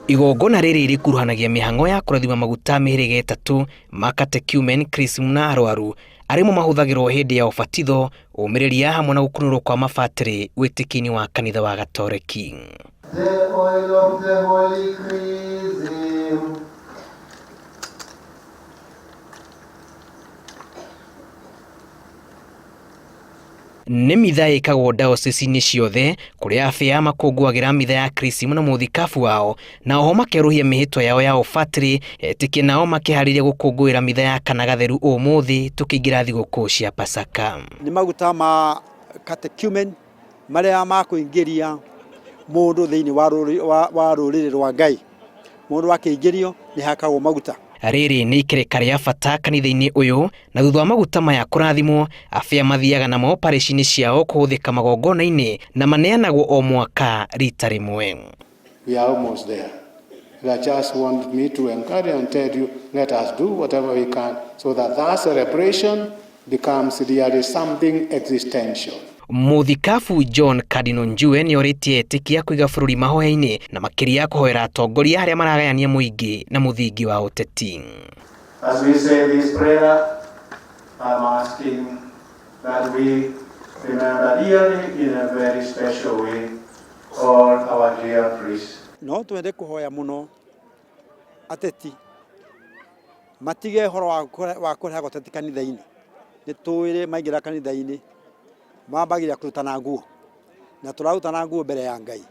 Igongona riri rikuruhanagia mihango ya kurathima maguta mihirige itatu ma catechumen, chrism na arwaru arimo mahuthagirwo hindi ya ubatitho, umiriria hamwe na gukunurwo kwa mabatiri witiki-ini wa kanitha wa gatoreki. The oil of the holy chrism. Nĩ mitha ĩkagwo diocese-inĩ ciothe kũrĩa abĩa makũngũagĩra mitha ya chrism na muthikabu wao, na oho makerũhia mĩhĩtwa yao ya ũbatĩrĩ, etĩkia nao makĩharĩria gũkũngũĩra mitha ya kana gatheru ũmũthĩ tũkĩingĩra thigũkũ cia Pasaka. Nĩ maguta ma catechumen marĩa ma kũingĩria mũndũ thĩinĩ wa rũrĩrĩ rwa Ngai. Mũndũ akĩingĩrio nĩ hakagwo maguta. Riri nĩ ikereka rĩa bata kanitha-inĩ ũyũ, na thutha wa maguta maya kũrathimwo, abĩa mathiaga na maoparĩcini ciao kũhũthĩka magongona-inĩ na maneanagwo o mwaka rita rĩmwe. We are almost there. I just want me to encourage and tell you, let us do whatever we can so that celebration becomes really something existential. Muthikabu John Cardinal Njue nĩ orĩtie etĩkia kũiga bũrũri mahoya-inĩ na makĩria kũhoera atongoria harĩa maragayania mũingĩ na mũthingi wa ũteti. As we say this prayer, I'm asking that we remember really in a very special way all our dear priests. No twende kũhoya mũno ateti matige horo wa kũreha gũteti kanitha-inĩ. Nĩ tũĩre maingĩra kanitha-inĩ mabagira kurutana nguo na turarutana nguo mbere ya Ngai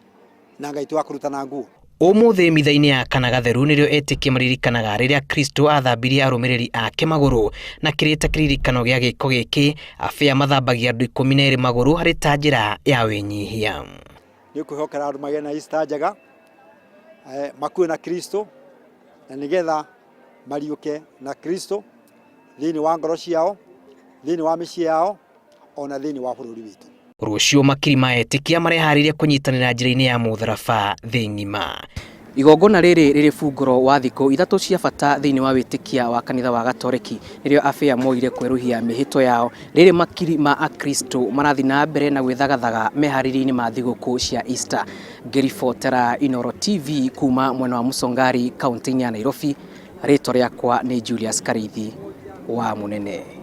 na Ngai twakurutana nguo. Ũmũthĩ mitha-inĩ ya kana gatheru nĩrĩo etĩkia maririkanaga rĩrĩa akristo athambirie arũmĩrĩri ake magũrũ, na kĩrĩta kĩririkano gĩa gĩko gĩkĩ abĩa mathambagia andũ 12 magũrũ harĩ ta njĩra ya wĩnyihia. Nĩ kwĩhokera andũ magĩe na Easter njega, makuĩ na Kristo na nĩgetha mariũke na Kristo thĩinĩ wa ngoro ciao, thĩinĩ wa mĩciĩ yao, ona thĩinĩ wa bũrũri witũ. Rũciũ makiri ma etĩkia mareharĩria kũnyitanĩra njĩra-inĩ ya mutharaba thĩ ng'ima. Igongona rĩrĩ bungũro wa thikũ ithatũ cia bata thĩinĩ wa wĩtĩkia wa kanitha wa gatoreki, nĩrĩo abĩa moire kwĩrũhia mĩhĩtwa yao. Rĩrĩ makiri ma akristo marathi na mbere na gwĩthagathaga meharĩria-inĩ ma thigũkũ cia Easter. Ngĩribotera Inooro TV kuma mwena wa Muthangari, kaunti ya Nairobi. Rĩtwa rĩakwa nĩ Julius Karithi wa Munene.